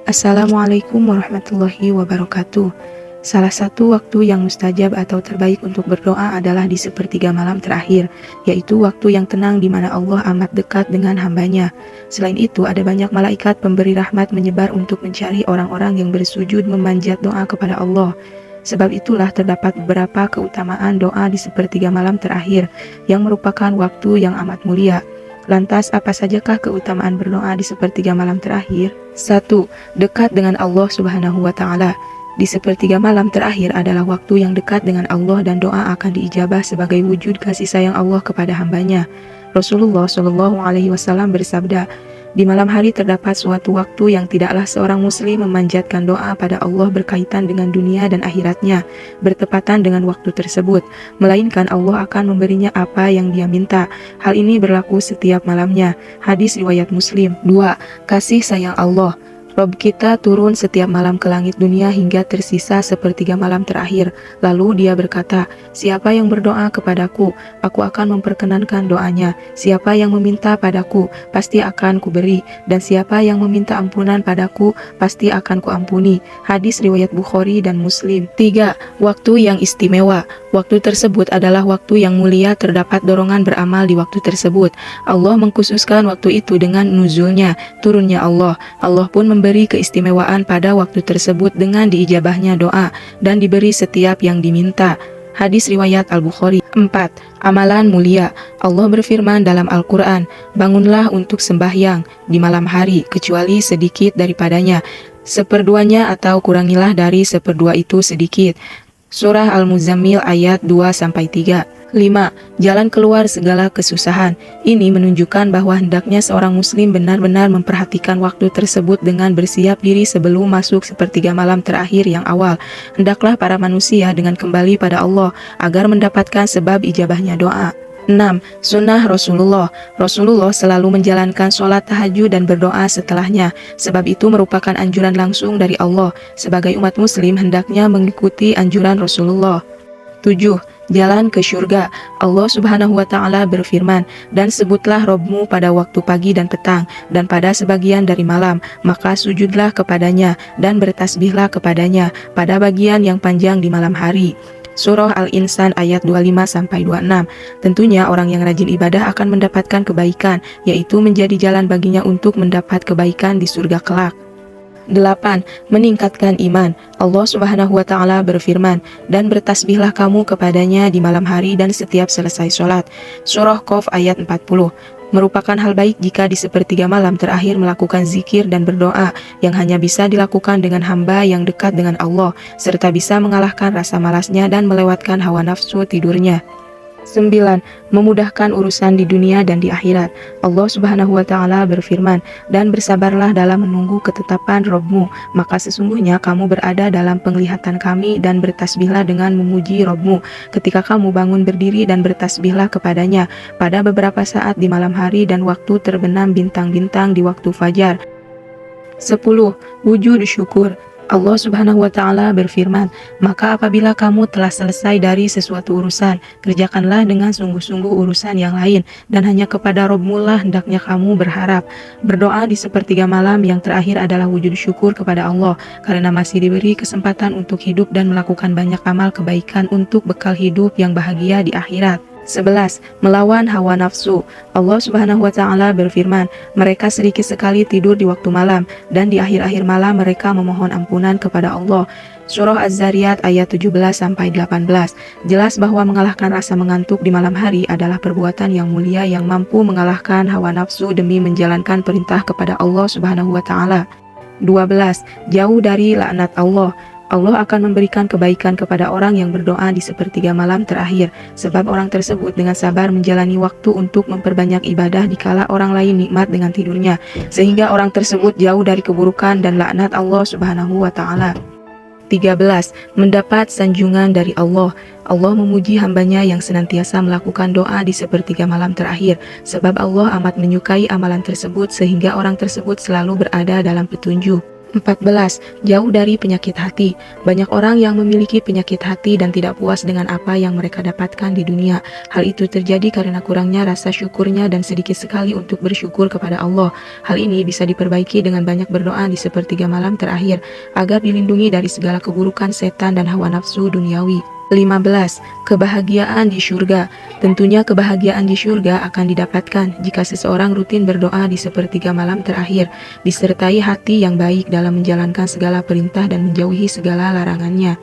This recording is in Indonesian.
Assalamualaikum warahmatullahi wabarakatuh. Salah satu waktu yang mustajab atau terbaik untuk berdoa adalah di sepertiga malam terakhir, yaitu waktu yang tenang di mana Allah amat dekat dengan hambanya. Selain itu, ada banyak malaikat pemberi rahmat menyebar untuk mencari orang-orang yang bersujud memanjat doa kepada Allah. Sebab itulah terdapat beberapa keutamaan doa di sepertiga malam terakhir, yang merupakan waktu yang amat mulia. Lantas, apa sajakah keutamaan berdoa di sepertiga malam terakhir? 1. Dekat dengan Allah Subhanahu wa Ta'ala. Di sepertiga malam terakhir adalah waktu yang dekat dengan Allah dan doa akan diijabah sebagai wujud kasih sayang Allah kepada hambanya. Rasulullah Shallallahu Alaihi Wasallam bersabda, di malam hari terdapat suatu waktu yang tidaklah seorang muslim memanjatkan doa pada Allah berkaitan dengan dunia dan akhiratnya, bertepatan dengan waktu tersebut, melainkan Allah akan memberinya apa yang dia minta. Hal ini berlaku setiap malamnya. Hadis riwayat Muslim. 2. Kasih sayang Allah. Rob kita turun setiap malam ke langit dunia hingga tersisa sepertiga malam terakhir. Lalu dia berkata, siapa yang berdoa kepadaku, aku akan memperkenankan doanya. Siapa yang meminta padaku, pasti akan kuberi. Dan siapa yang meminta ampunan padaku, pasti akan kuampuni. Hadis riwayat Bukhari dan Muslim. 3. Waktu yang istimewa. Waktu tersebut adalah waktu yang mulia, terdapat dorongan beramal di waktu tersebut. Allah mengkhususkan waktu itu dengan nuzulnya, turunnya Allah. Allah pun memberi keistimewaan pada waktu tersebut dengan diijabahnya doa dan diberi setiap yang diminta. Hadis riwayat Al-Bukhari. 4. Amalan mulia. Allah berfirman dalam Al-Quran, bangunlah untuk sembahyang di malam hari, kecuali sedikit daripadanya, seperduanya atau kurangilah dari seperdua itu sedikit. Surah Al-Muzammil ayat 2-3. 5. Jalan keluar segala kesusahan. Ini menunjukkan bahwa hendaknya seorang muslim benar-benar memperhatikan waktu tersebut dengan bersiap diri sebelum masuk sepertiga malam terakhir yang awal. Hendaklah para manusia dengan kembali pada Allah agar mendapatkan sebab ijabahnya doa. 6. Sunnah Rasulullah. Rasulullah selalu menjalankan sholat tahajud dan berdoa setelahnya. Sebab itu merupakan anjuran langsung dari Allah. Sebagai umat muslim hendaknya mengikuti anjuran Rasulullah. 7. Jalan ke syurga. Allah Subhanahu wa Ta'ala berfirman, dan sebutlah Robmu pada waktu pagi dan petang, dan pada sebagian dari malam, maka sujudlah kepadanya, dan bertasbihlah kepadanya, pada bagian yang panjang di malam hari. Surah Al-Insan ayat 25-26. Tentunya orang yang rajin ibadah akan mendapatkan kebaikan, yaitu menjadi jalan baginya untuk mendapat kebaikan di surga kelak. 8. Meningkatkan iman. Allah Subhanahu wa Ta'ala berfirman, dan bertasbihlah kamu kepadanya di malam hari dan setiap selesai sholat. Surah Qaf ayat 40. Merupakan hal baik jika di sepertiga malam terakhir melakukan zikir dan berdoa yang hanya bisa dilakukan dengan hamba yang dekat dengan Allah, serta bisa mengalahkan rasa malasnya dan melewatkan hawa nafsu tidurnya. 9. Memudahkan urusan di dunia dan di akhirat. Allah Subhanahu wa Ta'ala berfirman, dan bersabarlah dalam menunggu ketetapan Robmu, maka sesungguhnya kamu berada dalam penglihatan kami, dan bertasbihlah dengan memuji Robmu ketika kamu bangun berdiri, dan bertasbihlah kepadanya pada beberapa saat di malam hari dan waktu terbenam bintang-bintang di waktu fajar. 10. Wujud syukur. Allah Subhanahu wa Ta'ala berfirman, maka apabila kamu telah selesai dari sesuatu urusan, kerjakanlah dengan sungguh-sungguh urusan yang lain, dan hanya kepada Robmu lah hendaknya kamu berharap. Berdoa di sepertiga malam yang terakhir adalah wujud syukur kepada Allah, karena masih diberi kesempatan untuk hidup dan melakukan banyak amal kebaikan untuk bekal hidup yang bahagia di akhirat. 11. Melawan hawa nafsu. Allah Subhanahu wa Ta'ala berfirman, mereka sedikit sekali tidur di waktu malam, dan di akhir-akhir malam mereka memohon ampunan kepada Allah. Surah Az-Zariyat ayat 17-18. Jelas bahwa mengalahkan rasa mengantuk di malam hari adalah perbuatan yang mulia yang mampu mengalahkan hawa nafsu demi menjalankan perintah kepada Allah Subhanahu wa Ta'ala. 12. Jauh dari laknat Allah. Allah akan memberikan kebaikan kepada orang yang berdoa di sepertiga malam terakhir, sebab orang tersebut dengan sabar menjalani waktu untuk memperbanyak ibadah dikala orang lain nikmat dengan tidurnya, sehingga orang tersebut jauh dari keburukan dan laknat Allah Subhanahu wa Ta'ala. 13. Mendapat sanjungan dari Allah. Allah memuji hambanya yang senantiasa melakukan doa di sepertiga malam terakhir, sebab Allah amat menyukai amalan tersebut sehingga orang tersebut selalu berada dalam petunjuk. 14. Jauh dari penyakit hati. Banyak orang yang memiliki penyakit hati dan tidak puas dengan apa yang mereka dapatkan di dunia. Hal itu terjadi karena kurangnya rasa syukurnya dan sedikit sekali untuk bersyukur kepada Allah. Hal ini bisa diperbaiki dengan banyak berdoa di sepertiga malam terakhir, agar dilindungi dari segala keburukan setan dan hawa nafsu duniawi. 15. Kebahagiaan di surga. Tentunya kebahagiaan di surga akan didapatkan jika seseorang rutin berdoa di sepertiga malam terakhir, disertai hati yang baik dalam menjalankan segala perintah dan menjauhi segala larangannya.